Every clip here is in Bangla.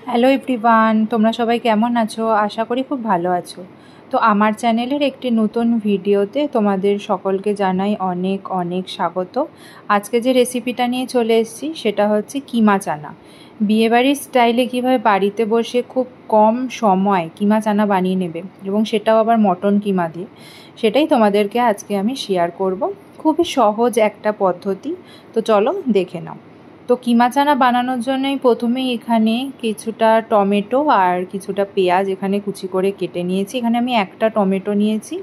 হ্যালো এভরিওয়ান, তোমরা সবাই কেমন আছো? আশা করি খুব ভালো আছো। তো আমার চ্যানেলের একটি নতুন ভিডিওতে তোমাদের সকলকে জানাই অনেক অনেক স্বাগত। আজকে যে রেসিপিটা নিয়ে চলে এসেছি সেটা হচ্ছে কিমা চানা। বিয়েবাড়ির স্টাইলে কীভাবে বাড়িতে বসে খুব কম সময় কিমা চানা বানিয়ে নেবে, এবং সেটাও আবার মটন কিমা দিয়ে, সেটাই তোমাদেরকে আজকে আমি শেয়ার করব। খুবই সহজ একটা পদ্ধতি, তো চলো দেখে নাও। তো কিমা চানা বানানোর জন্যই প্রথমেই এখানে কিছুটা টমেটো আর কিছুটা পেঁয়াজ এখানে কুচি করে কেটে নিয়েছি। এখানে আমি একটা টমেটো নিয়েছি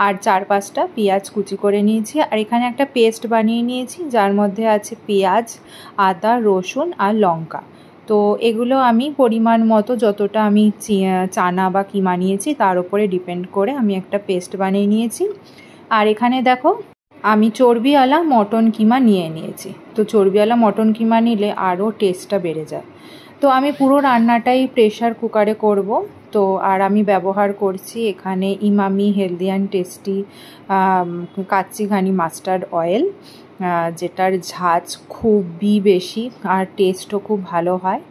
আর 4-5টা পেঁয়াজ কুচি করে নিয়েছি। আর এখানে একটা পেস্ট বানিয়ে নিয়েছি যার মধ্যে আছে পেঁয়াজ, আদা, রসুন আর লঙ্কা। তো এগুলো আমি পরিমাণ মতো যতটা আমি চানা বা কিমা নিয়েছি তার উপরে ডিপেন্ড করে আমি একটা পেস্ট বানিয়ে নিয়েছি। আর এখানে দেখো আমি চর্বিওয়ালা মটন কিমা নিয়ে নিয়েছি। তো চর্বিওয়ালা মটন কিমা নিলে আরও টেস্টটা বেড়ে যায়। তো আমি পুরো রান্নাটাই প্রেশার কুকারে করব। তো আর আমি ব্যবহার করছি এখানে Emami healthy and tasty kacchi ঘানি মাস্টার্ড অয়েল, যেটার ঝাঁজ খুবই বেশি আর টেস্টও খুব ভালো হয়।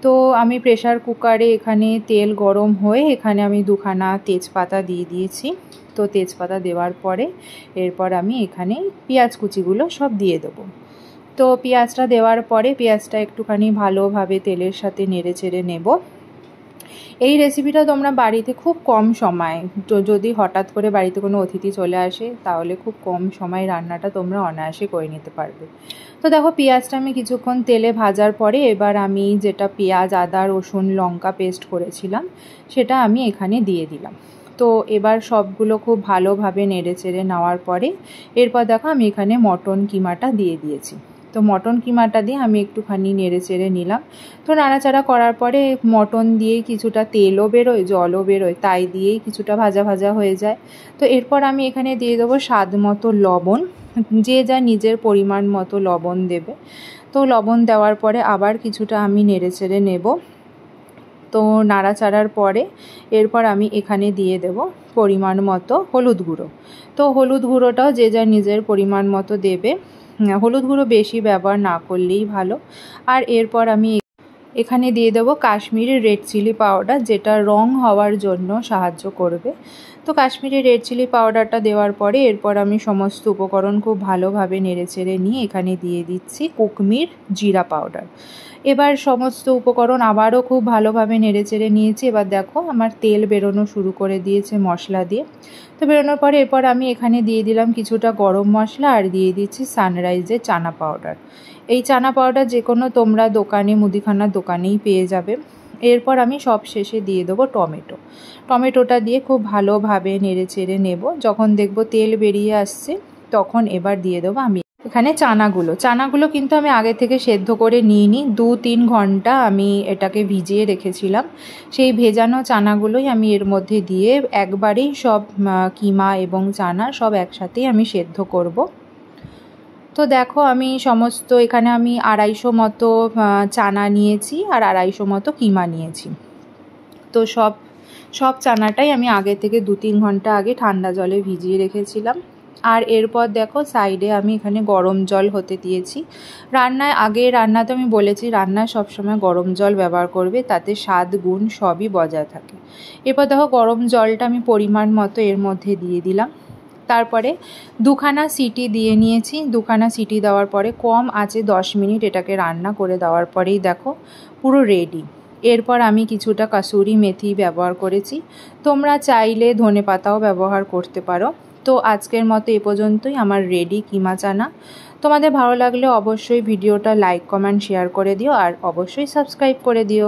তো আমি প্রেশার কুকারে এখানে তেল গরম হয়ে এখানে আমি 2খানা তেজপাতা দিয়ে দিয়েছি। তো তেজপাতা দেওয়ার পরে এরপর আমি এখানে পেঁয়াজ কুচিগুলো সব দিয়ে দেবো। তো পেঁয়াজটা দেওয়ার পরে পেঁয়াজটা একটুখানি ভালোভাবে তেলের সাথে নেড়ে চেড়ে নেব। এই রেসিপিটা তোমরা বাড়িতে খুব কম সময়, তো যদি হঠাৎ করে বাড়িতে কোনো অতিথি চলে আসে তাহলে খুব কম সময় রান্নাটা তোমরা অনায়াসে করে নিতে পারবে। তো দেখো পেঁয়াজটা আমি কিছুক্ষণ তেলে ভাজার পরে এবার আমি যেটা পেঁয়াজ, আদা, রসুন, লঙ্কা পেস্ট করেছিলাম সেটা আমি এখানে দিয়ে দিলাম। তো এবার সবগুলো খুব ভালোভাবে নেড়ে চেড়ে নেওয়ার পরে এরপর দেখো আমি এখানে মটন কিমাটা দিয়ে দিয়েছি। তো মটন কিমাটা দিয়ে আমি একটুখানি নেড়ে চেড়ে নিলাম। তো নাড়াচাড়া করার পরে মটন দিয়েই কিছুটা তেলও বেরোয়, জলও বেরোয়, তাই দিয়েই কিছুটা ভাজা ভাজা হয়ে যায়। তো এরপর আমি এখানে দিয়ে দেবো স্বাদ মতো লবণ, যে যা নিজের পরিমাণ মতো লবণ দেবে। তো লবণ দেওয়ার পরে আবার কিছুটা আমি নেড়ে চেড়ে নেব। তো নাড়াচাড়ার পরে এরপর আমি এখানে দিয়ে দেব পরিমাণ মতো হলুদ গুঁড়ো। তো হলুদ গুঁড়োটাও যে যা নিজের পরিমাণ মতো দেবে, হলুদ গুঁড়ো বেশি ব্যবহার না করলেই ভালো। আর এরপর আমি এখানে দিয়ে দেবো কাশ্মীরি রেড চিলি পাউডার, যেটা রং হওয়ার জন্য সাহায্য করবে। তো কাশ্মীরি রেড চিলি পাউডারটা দেওয়ার পরে এরপর আমি সমস্ত উপকরণ খুব ভালোভাবে নেড়েচেড়ে নিয়ে এখানে দিয়ে দিচ্ছি কুকমির জিরা পাউডার। এবার সমস্ত উপকরণ আবারও খুব ভালোভাবে নেড়েচেড়ে নিয়েছি। এবার দেখো আমার তেল বেরোনো শুরু করে দিয়েছে মশলা দিয়ে। তো বেরোনোর পরে এরপর আমি এখানে দিয়ে দিলাম কিছুটা গরম মশলা আর দিয়ে দিচ্ছি সানরাইজের চানা পাউডার। এই চানা পাউডার যে কোনো তোমরা দোকানে, মুদিখানার দোকানেই পেয়ে যাবে। এরপর আমি সব শেষে দিয়ে দেবো টমেটোটা দিয়ে খুব ভালোভাবে নেড়ে চেড়ে নেব। যখন দেখবো তেল বেরিয়ে আসছে তখন এবার দিয়ে দেবো আমি এখানে চানাগুলো কিন্তু আমি আগে থেকে সেদ্ধ করে নিইনি, 2-3 ঘন্টা আমি এটাকে ভিজিয়ে রেখেছিলাম। সেই ভেজানো চানাগুলোই আমি এর মধ্যে দিয়ে একবারেই সব কিমা এবং চানা সব একসাথেই আমি সেদ্ধ করব। তো দেখো আমি সমস্ত এখানে আমি 250 মতো চানা নিয়েছি আর 250 মতো কিমা নিয়েছি। তো সব চানাটাই আমি আগে থেকে 2-3 ঘন্টা আগে ঠান্ডা জলে ভিজিয়ে রেখেছিলাম। আর এরপর দেখো সাইডে আমি এখানে গরম জল হতে দিয়েছি। রান্নাতে আমি বলেছি রান্নায় সবসময় গরম জল ব্যবহার করবে, তাতে স্বাদ গুণ সবই বজায় থাকে। এরপর দেখো গরম জলটা আমি পরিমাণ মতো এর মধ্যে দিয়ে দিলাম। তারপরে 2খানা সিটি দিয়ে নিয়েছি। 2খানা সিটি দেওয়ার পরে কম আঁচে 10 মিনিট এটাকে রান্না করে দেওয়ার পরেই দেখো পুরো রেডি। এরপর আমি কিছুটা কাসুরি মেথি ব্যবহার করেছি, তোমরা চাইলে ধনেপাতাও ব্যবহার করতে পারো। তো আজকের মতো এ পর্যন্তই আমার রেডি কিমা চানা। তোমাদের ভালো লাগলে অবশ্যই ভিডিওটা লাইক, কমেন্ট, শেয়ার করে দিও আর অবশ্যই সাবস্ক্রাইব করে দিও।